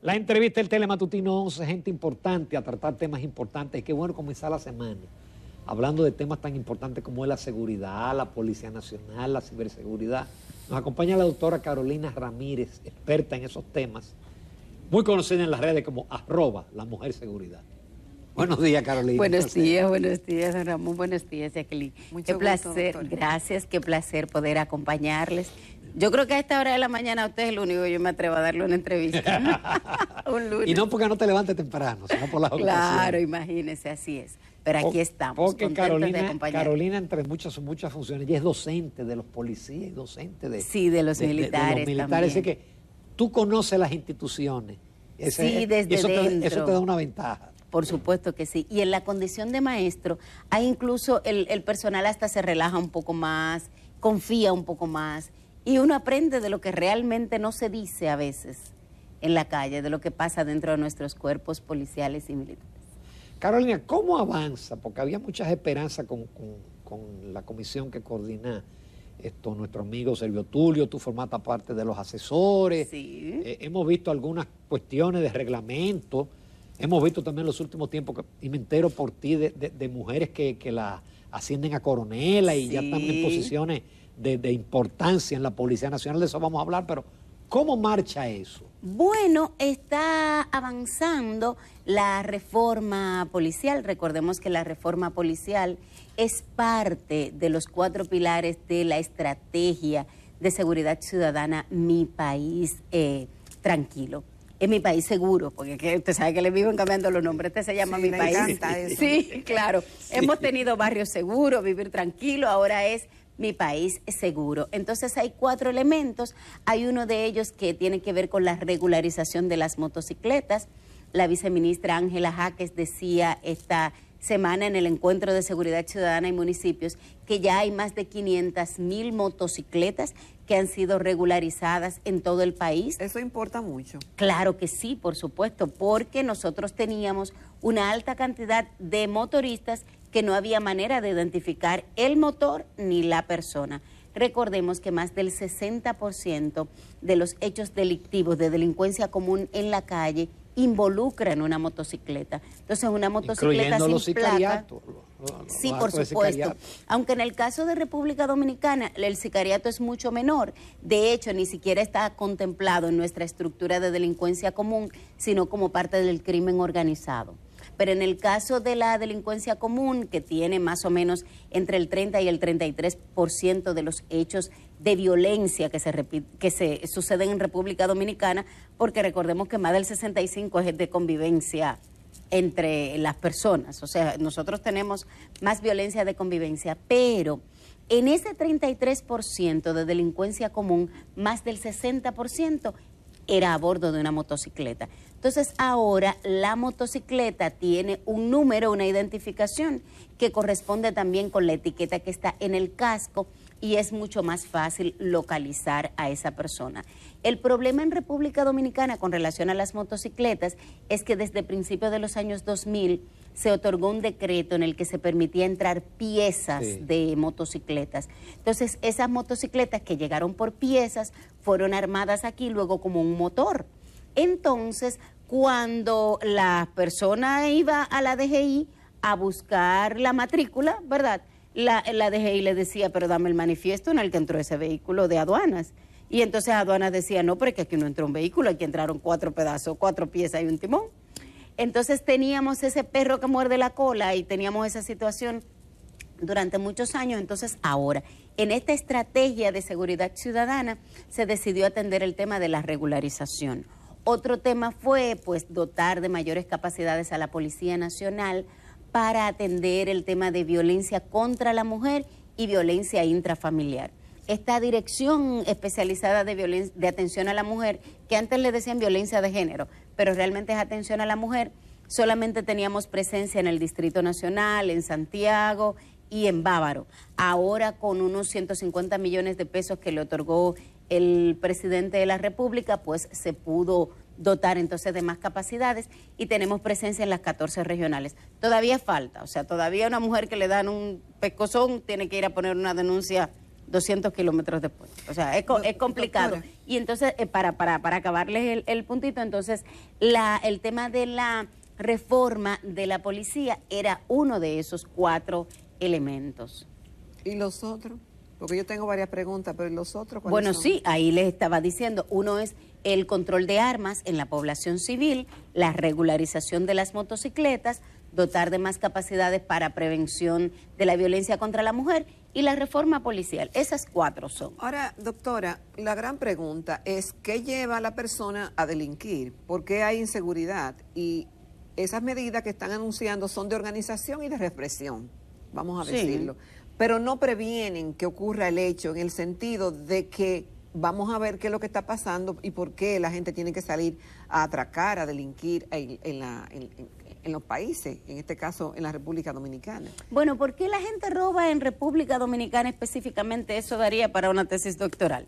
La entrevista del Telematutino 11, gente importante a tratar temas importantes. Qué bueno comenzar la semana hablando de temas tan importantes como es la seguridad, la Policía Nacional, la ciberseguridad. Nos acompaña la doctora Carolina Ramírez, experta en esos temas, muy conocida en las redes como @lamujerseguridad. Buenos días, Carolina. Buenos días, don Ramón. Buenos días, Jacqueline. Qué placer, doctor. Gracias, qué placer poder acompañarles. Yo creo que a esta hora de la mañana usted es el único que yo me atrevo a darle una entrevista. Un lunes. Y no porque no te levantes temprano, sino por la ocupación. Claro, imagínese, así es. Pero aquí estamos, porque Carolina, entre muchas funciones, ella es docente de los policías y docente de, sí, de los militares. De los militares. Así que tú conoces las instituciones. Sí, desde eso dentro. Eso te da una ventaja. Por supuesto que sí. Y en la condición de maestro, hay incluso el personal hasta se relaja un poco más, confía un poco más, y uno aprende de lo que realmente no se dice a veces en la calle, de lo que pasa dentro de nuestros cuerpos policiales y militares. Carolina, ¿cómo avanza? Porque había muchas esperanzas con la comisión que coordina nuestro amigo Servio Tulio, tú formaste parte de los asesores. Sí. Hemos visto algunas cuestiones de reglamento. Hemos visto también en los últimos tiempos, y me entero por ti, de mujeres que la ascienden a coronela y ya están en posiciones de importancia en la Policía Nacional. De eso vamos a hablar, pero ¿cómo marcha eso? Bueno, está avanzando la reforma policial. Recordemos que la reforma policial es parte de los 4 pilares de la estrategia de seguridad ciudadana Mi País Tranquilo. Es Mi País Seguro, porque usted sabe que le viven cambiando los nombres. Este se llama Mi País. Me encanta eso. Sí, claro. Sí. Hemos tenido Barrio Seguro, Vivir Tranquilo, ahora es Mi País Seguro. Entonces hay 4 elementos. Hay uno de ellos que tiene que ver con la regularización de las motocicletas. La viceministra Ángela Jaques decía esta semana en el Encuentro de Seguridad Ciudadana y Municipios que ya hay más de 500,000 motocicletas que han sido regularizadas en todo el país. Eso importa mucho. Claro que sí, por supuesto, porque nosotros teníamos una alta cantidad de motoristas que no había manera de identificar el motor ni la persona. Recordemos que más del 60% de los hechos delictivos de delincuencia común en la calle involucran una motocicleta. Entonces, una motocicleta sin placa. Sí, por supuesto. Aunque en el caso de República Dominicana el sicariato es mucho menor. De hecho, ni siquiera está contemplado en nuestra estructura de delincuencia común, sino como parte del crimen organizado. Pero en el caso de la delincuencia común, que tiene más o menos entre el 30 y el 33% de los hechos de violencia que se suceden en República Dominicana, porque recordemos que más del 65% es de convivencia entre las personas. O sea, nosotros tenemos más violencia de convivencia, pero en ese 33% de delincuencia común, más del 60% era a bordo de una motocicleta. Entonces ahora la motocicleta tiene un número, una identificación que corresponde también con la etiqueta que está en el casco y es mucho más fácil localizar a esa persona. El problema en República Dominicana con relación a las motocicletas es que desde principios de los años 2000 se otorgó un decreto en el que se permitía entrar piezas de motocicletas. Entonces, esas motocicletas que llegaron por piezas fueron armadas aquí luego como un motor. Entonces, cuando la persona iba a la DGI a buscar la matrícula, ¿verdad? La DGI le decía, pero dame el manifiesto en el que entró ese vehículo de aduanas. Y entonces aduanas decía, no, pero es que aquí no entró un vehículo, aquí entraron 4 pedazos, 4 piezas y un timón. Entonces teníamos ese perro que muerde la cola y teníamos esa situación durante muchos años. Entonces ahora, en esta estrategia de seguridad ciudadana, se decidió atender el tema de la regularización. Otro tema fue, pues, dotar de mayores capacidades a la Policía Nacional para atender el tema de violencia contra la mujer y violencia intrafamiliar. Esta dirección especializada de atención a la mujer, que antes le decían violencia de género, pero realmente es atención a la mujer, solamente teníamos presencia en el Distrito Nacional, en Santiago y en Bávaro. Ahora, con unos 150 millones de pesos que le otorgó el presidente de la República, pues se pudo dotar entonces de más capacidades y tenemos presencia en las 14 regionales. Todavía falta, o sea, todavía una mujer que le dan un pescozón tiene que ir a poner una denuncia 200 kilómetros después. O sea, es complicado. Doctora. Y entonces, para acabarles el puntito, entonces, el tema de la reforma de la policía era uno de esos 4 elementos. ¿Y los otros? Porque yo tengo varias preguntas, pero ¿y los otros cuáles Bueno, son? sí, ahí les estaba diciendo, uno es el control de armas en la población civil, la regularización de las motocicletas, dotar de más capacidades para prevención de la violencia contra la mujer y la reforma policial. Esas 4 son. Ahora, doctora, la gran pregunta es, ¿qué lleva a la persona a delinquir? ¿Por qué hay inseguridad? Y esas medidas que están anunciando son de organización y de represión, vamos a Sí. decirlo, pero no previenen que ocurra el hecho en el sentido de que vamos a ver qué es lo que está pasando y por qué la gente tiene que salir a atracar, a delinquir en los países, en este caso en la República Dominicana. Bueno, ¿por qué la gente roba en República Dominicana específicamente? Eso daría para una tesis doctoral.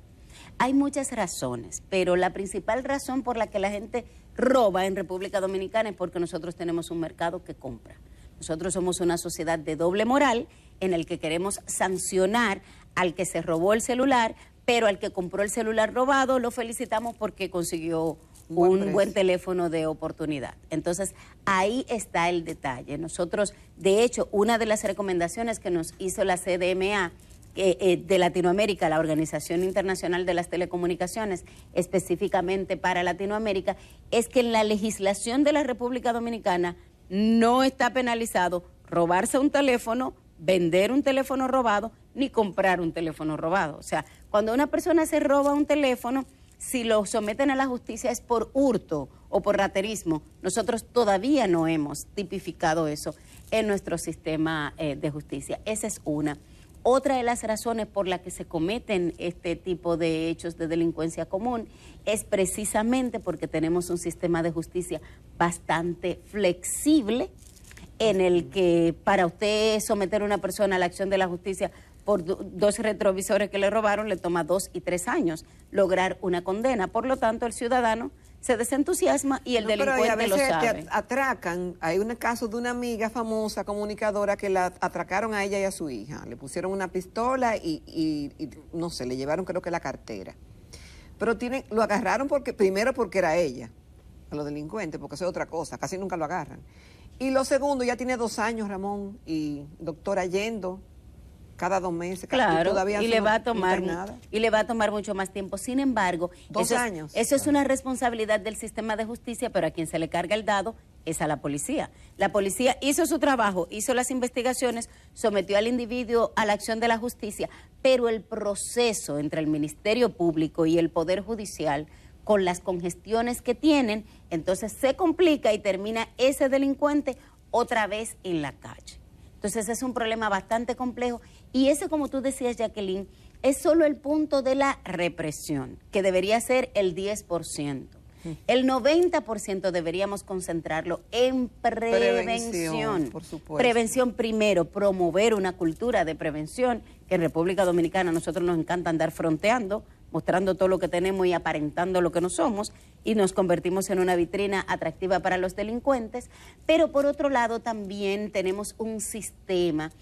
Hay muchas razones, pero la principal razón por la que la gente roba en República Dominicana es porque nosotros tenemos un mercado que compra. Nosotros somos una sociedad de doble moral en el que queremos sancionar al que se robó el celular, pero al que compró el celular robado lo felicitamos porque consiguió un buen teléfono de oportunidad. Entonces, ahí está el detalle. Nosotros, de hecho, una de las recomendaciones que nos hizo la CDMA de Latinoamérica, la Organización Internacional de las Telecomunicaciones, específicamente para Latinoamérica, es que en la legislación de la República Dominicana no está penalizado robarse un teléfono, vender un teléfono robado, ni comprar un teléfono robado. O sea, cuando una persona se roba un teléfono, si lo someten a la justicia es por hurto o por raterismo. Nosotros todavía no hemos tipificado eso en nuestro sistema de justicia. Esa es una. Otra de las razones por las que se cometen este tipo de hechos de delincuencia común es precisamente porque tenemos un sistema de justicia bastante flexible, en el que para usted someter a una persona a la acción de la justicia por 2 retrovisores que le robaron, le toma 2 y 3 años lograr una condena. Por lo tanto, el ciudadano se desentusiasma y el delincuente a veces lo sabe. te atracan. Hay un caso de una amiga famosa, comunicadora, que la atracaron a ella y a su hija. Le pusieron una pistola y no sé, le llevaron creo que la cartera. Pero lo agarraron primero porque era ella, a los delincuentes, porque eso es otra cosa, casi nunca lo agarran. Y lo segundo, ya tiene 2 años, Ramón, y doctora yendo cada 2 meses. Claro, todavía y le va a tomar mucho más tiempo. Sin embargo, 2 años. Eso es una responsabilidad del sistema de justicia, pero a quien se le carga el dado es a la policía. La policía hizo su trabajo, hizo las investigaciones, sometió al individuo a la acción de la justicia, pero el proceso entre el Ministerio Público y el Poder Judicial, con las congestiones que tienen, entonces se complica y termina ese delincuente otra vez en la calle. Entonces es un problema bastante complejo y ese, como tú decías, Jacqueline, es solo el punto de la represión, que debería ser el 10%. El 90% deberíamos concentrarlo en prevención. Por supuesto. Prevención primero, promover una cultura de prevención, que en República Dominicana a nosotros nos encanta andar fronteando, mostrando todo lo que tenemos y aparentando lo que no somos, y nos convertimos en una vitrina atractiva para los delincuentes. Pero por otro lado también tenemos un sistema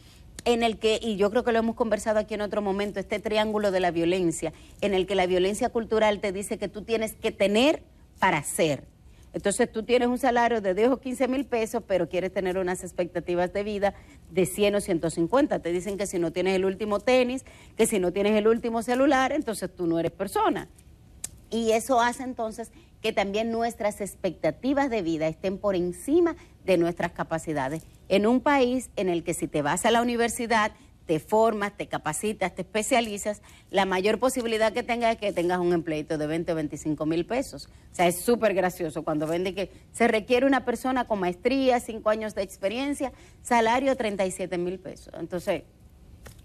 en el que, y yo creo que lo hemos conversado aquí en otro momento, este triángulo de la violencia, en el que la violencia cultural te dice que tú tienes que tener para ser. Entonces tú tienes un salario de 10 o 15 mil pesos, pero quieres tener unas expectativas de vida de 100 o 150. Te dicen que si no tienes el último tenis, que si no tienes el último celular, entonces tú no eres persona. Y eso hace entonces que también nuestras expectativas de vida estén por encima de nuestras capacidades. En un país en el que si te vas a la universidad, te formas, te capacitas, te especializas, la mayor posibilidad que tengas es que tengas un empleito de 20 o 25 mil pesos. O sea, es súper gracioso cuando ven de que se requiere una persona con maestría, 5 años de experiencia, salario 37 mil pesos. Entonces,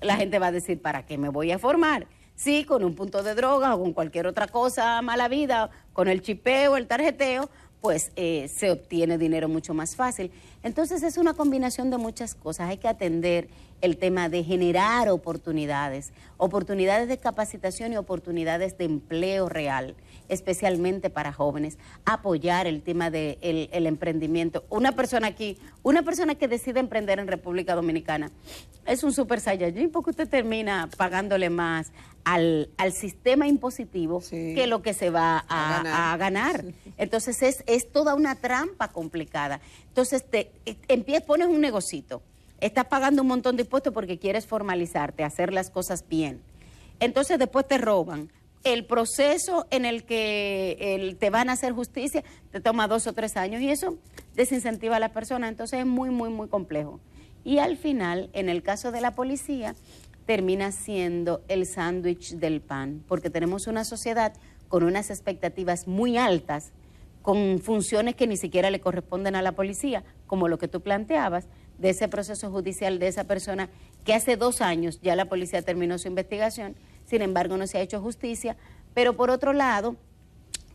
la gente va a decir, ¿para qué me voy a formar? Sí, con un punto de droga o con cualquier otra cosa mala vida, con el chipeo, el tarjeteo, pues se obtiene dinero mucho más fácil. Entonces es una combinación de muchas cosas. Hay que atender el tema de generar oportunidades, oportunidades de capacitación y oportunidades de empleo real, especialmente para jóvenes, apoyar el tema del el emprendimiento. Una persona que decide emprender en República Dominicana es un super saiyajin porque usted termina pagándole más al sistema impositivo que lo que se va a ganar. Entonces es toda una trampa complicada. Entonces pones un negocito, estás pagando un montón de impuestos porque quieres formalizarte, hacer las cosas bien. Entonces después te roban. El proceso en el que te van a hacer justicia te toma 2 o 3 años y eso desincentiva a la persona. Entonces es muy, muy, muy complejo. Y al final, en el caso de la policía, termina siendo el sándwich del pan, porque tenemos una sociedad con unas expectativas muy altas, con funciones que ni siquiera le corresponden a la policía, como lo que tú planteabas, de ese proceso judicial de esa persona que hace 2 años ya la policía terminó su investigación, sin embargo no se ha hecho justicia, pero por otro lado,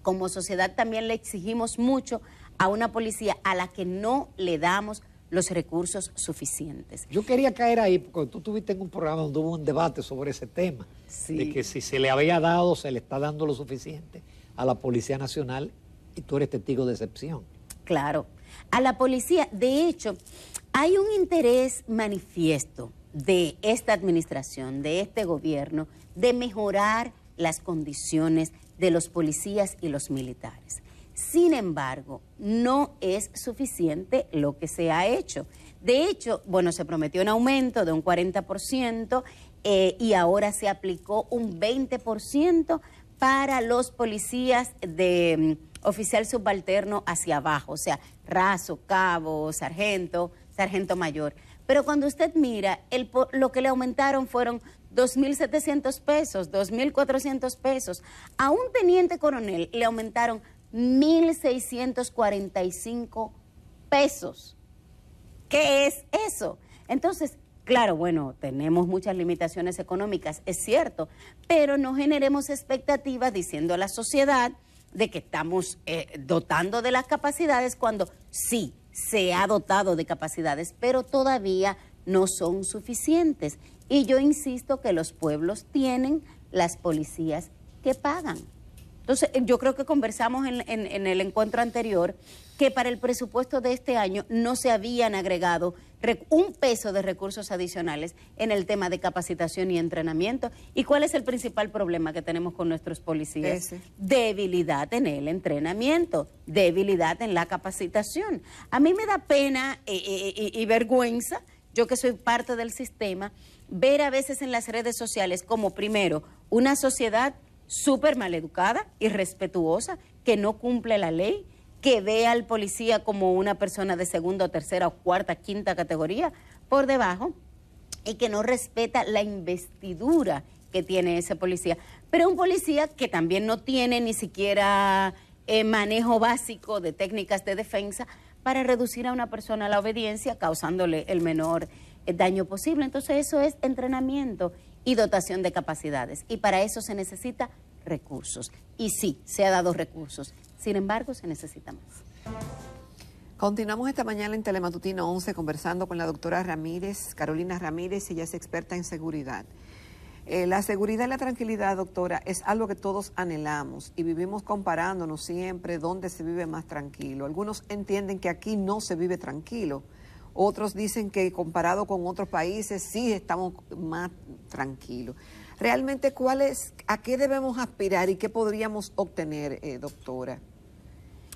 como sociedad también le exigimos mucho a una policía a la que no le damos los recursos suficientes. Yo quería caer ahí, porque tú estuviste en un programa donde hubo un debate sobre ese tema, de que si se le había dado, se le está dando lo suficiente a la Policía Nacional, y tú eres testigo de excepción. Claro, a la policía, de hecho, hay un interés manifiesto de esta administración, de este gobierno, de mejorar las condiciones de los policías y los militares. Sin embargo, no es suficiente lo que se ha hecho. De hecho, bueno, se prometió un aumento de un 40% y ahora se aplicó un 20% para los policías de oficial subalterno hacia abajo, o sea, raso, cabo, sargento, sargento mayor. Pero cuando usted mira, lo que le aumentaron fueron 2.700 pesos, 2.400 pesos. A un teniente coronel le aumentaron 1.645 pesos. ¿Qué es eso? Entonces, claro, bueno, tenemos muchas limitaciones económicas, es cierto, pero no generemos expectativas diciendo a la sociedad de que estamos dotando de las capacidades cuando sí se ha dotado de capacidades, pero todavía no son suficientes. Y yo insisto que los pueblos tienen las policías que pagan. Entonces, yo creo que conversamos en el encuentro anterior que para el presupuesto de este año no se habían agregado un peso de recursos adicionales en el tema de capacitación y entrenamiento. ¿Y cuál es el principal problema que tenemos con nuestros policías? Debilidad en el entrenamiento, debilidad en la capacitación. A mí me da pena y vergüenza, yo que soy parte del sistema, ver a veces en las redes sociales como primero una sociedad súper maleducada, irrespetuosa, que no cumple la ley, que ve al policía como una persona de segunda o tercera o cuarta, quinta categoría por debajo y que no respeta la investidura que tiene ese policía. Pero un policía que también no tiene ni siquiera manejo básico de técnicas de defensa para reducir a una persona a la obediencia, causándole el menor daño posible. Entonces eso es entrenamiento y dotación de capacidades. Y para eso se necesita recursos. Y sí, se ha dado recursos. Sin embargo, se necesita más. Continuamos esta mañana en Telematutino 11 conversando con la doctora Ramírez, Carolina Ramírez, ella es experta en seguridad. La seguridad y la tranquilidad, doctora, es algo que todos anhelamos y vivimos comparándonos siempre dónde se vive más tranquilo. Algunos entienden que aquí no se vive tranquilo. Otros dicen que comparado con otros países sí estamos más tranquilos. Realmente, ¿a qué debemos aspirar y qué podríamos obtener, doctora?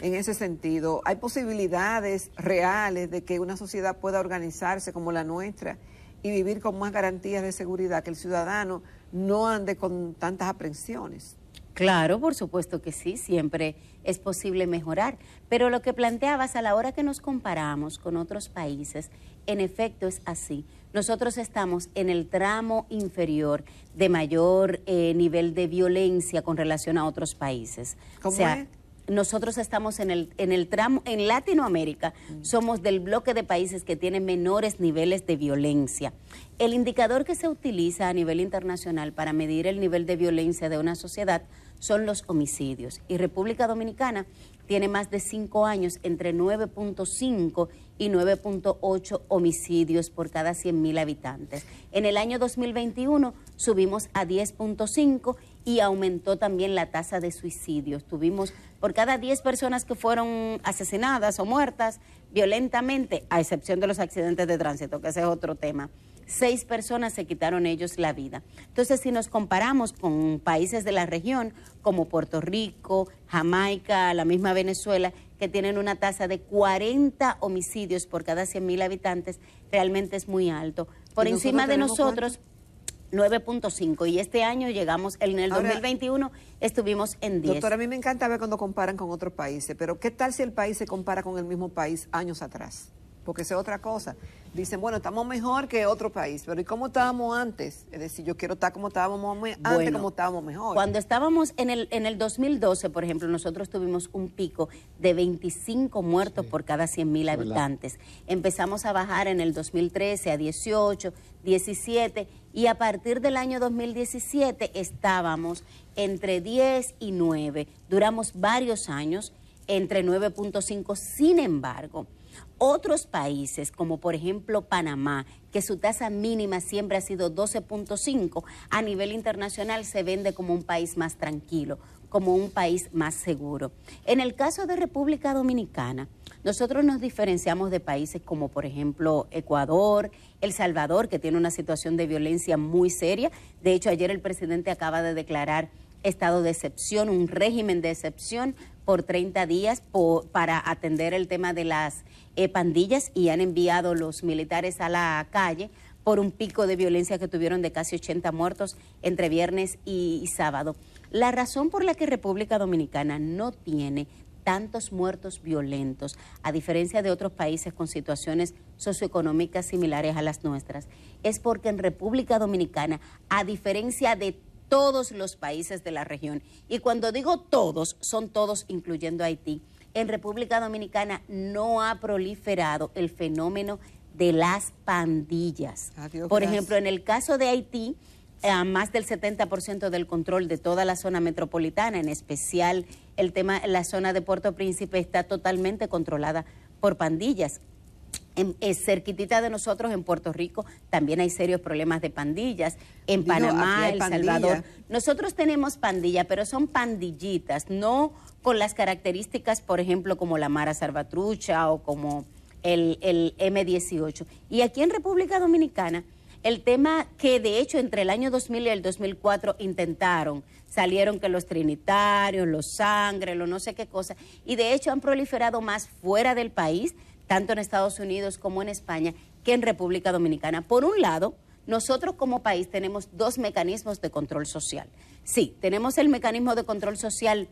En ese sentido, ¿hay posibilidades reales de que una sociedad pueda organizarse como la nuestra y vivir con más garantías de seguridad, que el ciudadano no ande con tantas aprensiones? Claro, por supuesto que sí, siempre es posible mejorar, pero lo que planteabas a la hora que nos comparamos con otros países, en efecto es así. Nosotros estamos en el tramo inferior de mayor nivel de violencia con relación a otros países. ¿Cómo o sea, es? nosotros estamos en el tramo, en Latinoamérica, somos del bloque de países que tienen menores niveles de violencia. El indicador que se utiliza a nivel internacional para medir el nivel de violencia de una sociedad son los homicidios. Y República Dominicana tiene más de 5 años, entre 9.5 y 9.8 homicidios por cada 100.000 habitantes. En el año 2021 subimos a 10.5 y aumentó también la tasa de suicidios. Tuvimos por cada 10 personas que fueron asesinadas o muertas violentamente, a excepción de los accidentes de tránsito, que ese es otro tema, 6 personas se quitaron ellos la vida. Entonces, si nos comparamos con países de la región, como Puerto Rico, Jamaica, la misma Venezuela, que tienen una tasa de 40 homicidios por cada 100.000 habitantes, realmente es muy alto. Por encima de nosotros, 9.5, y este año llegamos, en el 2021 estuvimos en 10. Doctora, a mí me encanta ver cuando comparan con otros países, pero ¿qué tal si el país se compara con el mismo país años atrás? Porque esa es otra cosa. Dicen, bueno, estamos mejor que otro país, pero ¿y cómo estábamos antes? Es decir, yo quiero estar como estábamos antes, como estábamos mejor. Cuando estábamos en el 2012, por ejemplo, nosotros tuvimos un pico de 25 muertos por cada 100.000 habitantes. Empezamos a bajar en el 2013 a 18, 17, y a partir del año 2017 estábamos entre 10 y 9. Duramos varios años entre 9.5. Sin embargo, otros países, como por ejemplo Panamá, que su tasa mínima siempre ha sido 12.5, a nivel internacional se vende como un país más tranquilo, como un país más seguro. En el caso de República Dominicana, nosotros nos diferenciamos de países como por ejemplo Ecuador, El Salvador, que tiene una situación de violencia muy seria. De hecho, ayer el presidente acaba de declarar estado de excepción, un régimen de excepción por 30 días para atender el tema de las pandillas, y han enviado los militares a la calle por un pico de violencia que tuvieron de casi 80 muertos entre viernes y sábado. La razón por la que República Dominicana no tiene tantos muertos violentos, a diferencia de otros países con situaciones socioeconómicas similares a las nuestras, es porque en República Dominicana, a diferencia de todos los países de la región, y cuando digo todos, son todos incluyendo Haití, en República Dominicana no ha proliferado el fenómeno de las pandillas. Por ejemplo, en el caso de Haití, más del 70% del control de toda la zona metropolitana, en especial el tema, la zona de Puerto Príncipe, está totalmente controlada por pandillas. Cerquitita de nosotros, en Puerto Rico, también hay serios problemas de pandillas. En Panamá, El Salvador. Nosotros tenemos pandilla, pero son pandillitas, no con las características, por ejemplo, como la Mara Salvatrucha o como el M18. Y aquí en República Dominicana, el tema que de hecho entre el año 2000 y el 2004 salieron que los trinitarios, los sangre, los no sé qué cosa, y de hecho han proliferado más fuera del país, tanto en Estados Unidos como en España, que en República Dominicana. Por un lado, nosotros como país tenemos 2 mecanismos de control social. Sí, tenemos el mecanismo de control social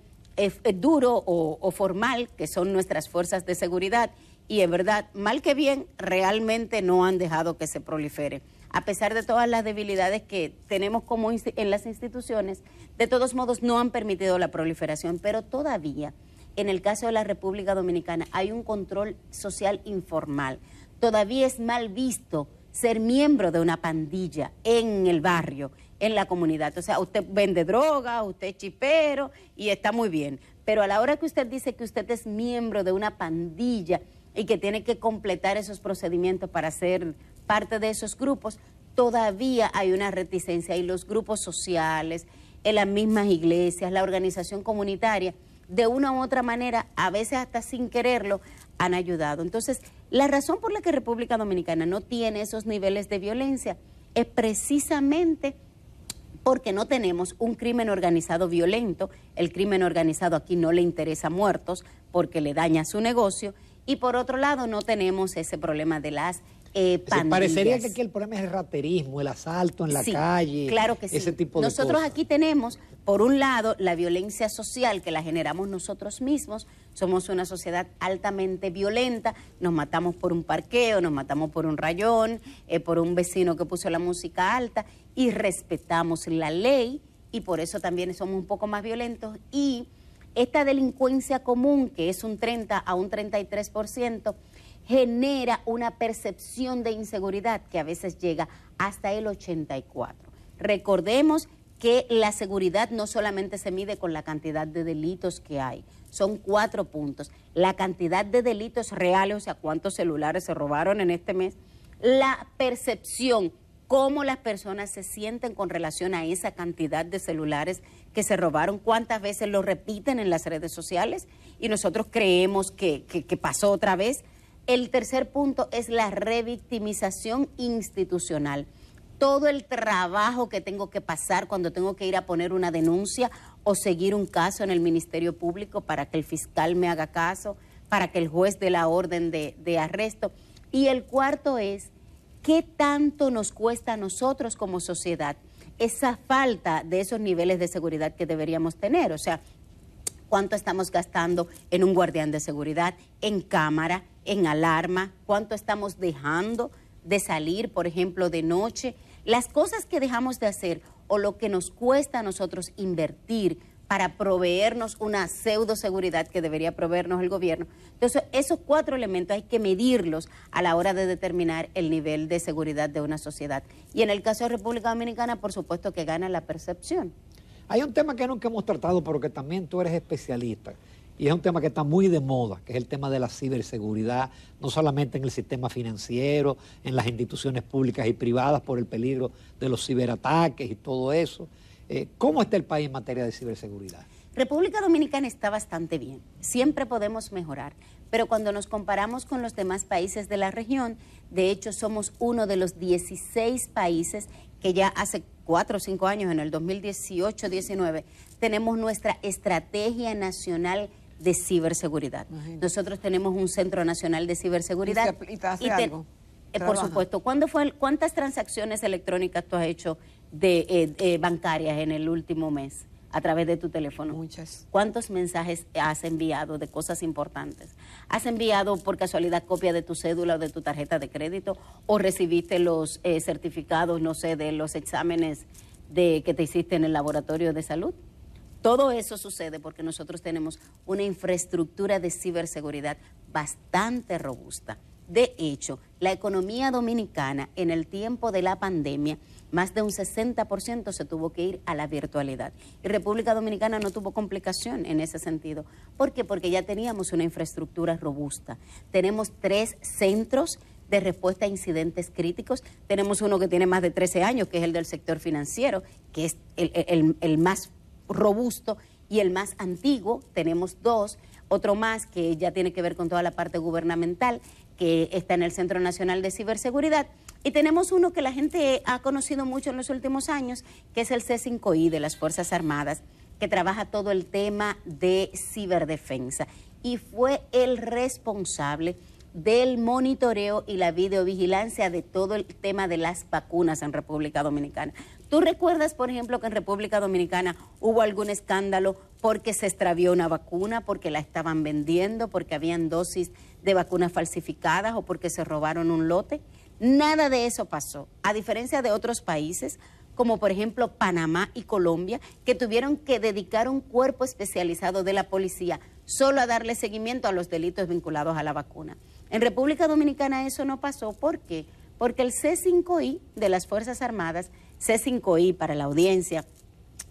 duro o formal, que son nuestras fuerzas de seguridad, y en verdad, mal que bien, realmente no han dejado que se prolifere. A pesar de todas las debilidades que tenemos como en las instituciones, de todos modos no han permitido la proliferación, pero todavía, en el caso de la República Dominicana, hay un control social informal. Todavía es mal visto ser miembro de una pandilla en el barrio, en la comunidad. O sea, usted vende droga, usted es chipero y está muy bien. Pero a la hora que usted dice que usted es miembro de una pandilla y que tiene que completar esos procedimientos para ser parte de esos grupos, todavía hay una reticencia. Y los grupos sociales, en las mismas iglesias, la organización comunitaria, de una u otra manera, a veces hasta sin quererlo, han ayudado. Entonces, la razón por la que República Dominicana no tiene esos niveles de violencia es precisamente porque no tenemos un crimen organizado violento. El crimen organizado aquí no le interesa muertos porque le daña su negocio. Y por otro lado, no tenemos ese problema de las pandillas. Parecería que aquí el problema es el raterismo, el asalto en la calle, claro que sí. Ese tipo de Nosotros cosas. Aquí tenemos, por un lado, la violencia social que la generamos nosotros mismos. Somos una sociedad altamente violenta, nos matamos por un parqueo, nos matamos por un rayón, por un vecino que puso la música alta, y respetamos la ley, y por eso también somos un poco más violentos. Y esta delincuencia común, que es un 30 a un 33%, genera una percepción de inseguridad que a veces llega hasta el 84%. Recordemos que la seguridad no solamente se mide con la cantidad de delitos que hay, son 4 puntos. La cantidad de delitos reales, o sea, cuántos celulares se robaron en este mes, la percepción, cómo las personas se sienten con relación a esa cantidad de celulares que se robaron, cuántas veces lo repiten en las redes sociales y nosotros creemos que pasó otra vez. El tercer punto es la revictimización institucional. Todo el trabajo que tengo que pasar cuando tengo que ir a poner una denuncia o seguir un caso en el Ministerio Público para que el fiscal me haga caso, para que el juez dé la orden de arresto. Y el cuarto es, ¿qué tanto nos cuesta a nosotros como sociedad esa falta de esos niveles de seguridad que deberíamos tener? O sea, ¿cuánto estamos gastando en un guardián de seguridad, en cámara, en alarma? ¿Cuánto estamos dejando de salir, por ejemplo, de noche? Las cosas que dejamos de hacer o lo que nos cuesta a nosotros invertir para proveernos una pseudo seguridad que debería proveernos el gobierno. Entonces, esos 4 elementos hay que medirlos a la hora de determinar el nivel de seguridad de una sociedad. Y en el caso de República Dominicana, por supuesto que gana la percepción. Hay un tema que nunca hemos tratado, pero que también tú eres especialista, y es un tema que está muy de moda, que es el tema de la ciberseguridad, no solamente en el sistema financiero, en las instituciones públicas y privadas por el peligro de los ciberataques y todo eso. ¿Cómo está el país en materia de ciberseguridad? República Dominicana está bastante bien, siempre podemos mejorar, pero cuando nos comparamos con los demás países de la región, de hecho somos uno de los 16 países que ya hace 4 o 5 años, en el 2018-19, tenemos nuestra estrategia nacional de ciberseguridad. Imagínate. Nosotros tenemos un Centro Nacional de Ciberseguridad. ¿Y te hace algo? Por supuesto. ¿Cuántas transacciones electrónicas tú has hecho bancarias en el último mes a través de tu teléfono? Muchas. ¿Cuántos mensajes has enviado de cosas importantes? ¿Has enviado por casualidad copia de tu cédula o de tu tarjeta de crédito? ¿O recibiste los certificados, no sé, de los exámenes que te hiciste en el laboratorio de salud? Todo eso sucede porque nosotros tenemos una infraestructura de ciberseguridad bastante robusta. De hecho, la economía dominicana en el tiempo de la pandemia, más de un 60% se tuvo que ir a la virtualidad. Y República Dominicana no tuvo complicación en ese sentido. ¿Por qué? Porque ya teníamos una infraestructura robusta. Tenemos 3 centros de respuesta a incidentes críticos. Tenemos uno que tiene más de 13 años, que es el del sector financiero, que es el más robusto y el más antiguo. Tenemos 2, otro más que ya tiene que ver con toda la parte gubernamental, que está en el Centro Nacional de Ciberseguridad, y tenemos uno que la gente ha conocido mucho en los últimos años, que es el C5I de las Fuerzas Armadas, que trabaja todo el tema de ciberdefensa, y fue el responsable del monitoreo y la videovigilancia de todo el tema de las vacunas en República Dominicana. ¿Tú recuerdas, por ejemplo, que en República Dominicana hubo algún escándalo porque se extravió una vacuna, porque la estaban vendiendo, porque habían dosis de vacunas falsificadas o porque se robaron un lote? Nada de eso pasó, a diferencia de otros países, como por ejemplo Panamá y Colombia, que tuvieron que dedicar un cuerpo especializado de la policía solo a darle seguimiento a los delitos vinculados a la vacuna. En República Dominicana eso no pasó. ¿Por qué? Porque el C5I de las Fuerzas Armadas, C5I para la audiencia,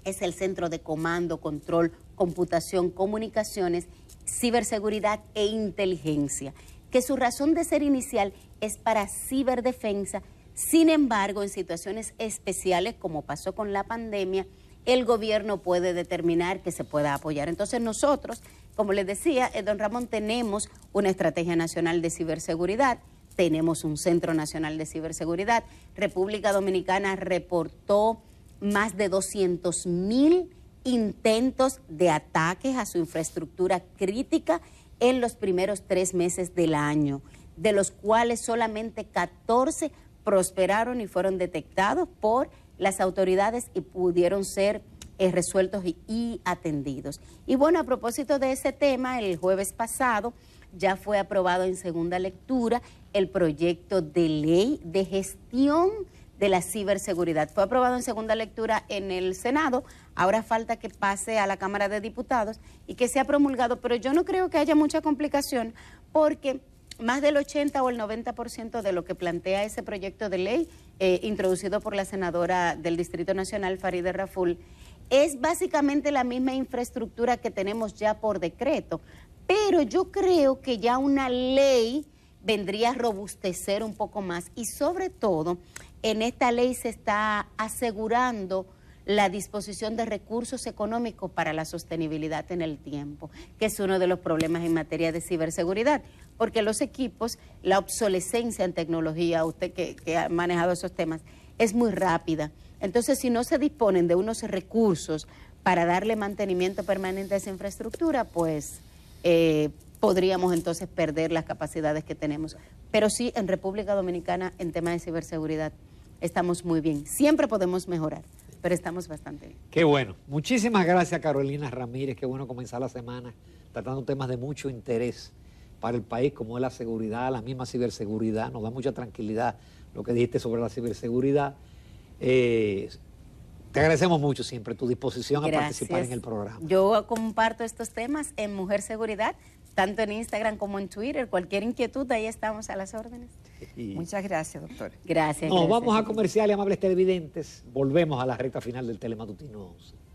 es el Centro de Comando, Control, Computación, Comunicaciones, Ciberseguridad e Inteligencia, que su razón de ser inicial es para ciberdefensa. Sin embargo, en situaciones especiales, como pasó con la pandemia, el gobierno puede determinar que se pueda apoyar. Entonces nosotros, como les decía, don Ramón, tenemos una estrategia nacional de ciberseguridad, tenemos un Centro Nacional de Ciberseguridad. República Dominicana reportó más de 200,000 intentos de ataques a su infraestructura crítica en los primeros 3 meses del año, de los cuales solamente 14 prosperaron y fueron detectados por las autoridades y pudieron ser resueltos y atendidos. Y bueno, a propósito de ese tema, el jueves pasado ya fue aprobado en segunda lectura el proyecto de ley de gestión de la ciberseguridad. Fue aprobado en segunda lectura en el Senado, ahora falta que pase a la Cámara de Diputados y que sea promulgado, pero yo no creo que haya mucha complicación porque más del 80 o el 90% de lo que plantea ese proyecto de ley introducido por la senadora del Distrito Nacional, Farideh Raful, es básicamente la misma infraestructura que tenemos ya por decreto, pero yo creo que ya una ley vendría a robustecer un poco más y sobre todo en esta ley se está asegurando la disposición de recursos económicos para la sostenibilidad en el tiempo, que es uno de los problemas en materia de ciberseguridad, porque los equipos, la obsolescencia en tecnología, usted que ha manejado esos temas, es muy rápida. Entonces, si no se disponen de unos recursos para darle mantenimiento permanente a esa infraestructura, pues podríamos entonces perder las capacidades que tenemos. Pero sí, en República Dominicana, en tema de ciberseguridad, estamos muy bien. Siempre podemos mejorar, pero estamos bastante bien. Qué bueno. Muchísimas gracias, Carolina Ramírez. Qué bueno comenzar la semana tratando temas de mucho interés para el país, como es la seguridad, la misma ciberseguridad. Nos da mucha tranquilidad lo que dijiste sobre la ciberseguridad. Te agradecemos mucho siempre tu disposición a participar en el programa. Yo comparto estos temas en Mujer Seguridad, tanto en Instagram como en Twitter. Cualquier inquietud, ahí estamos a las órdenes. Muchas gracias, doctor. Gracias. Nos vamos a comercial y amables televidentes. Volvemos a la recta final del Telematutino 11.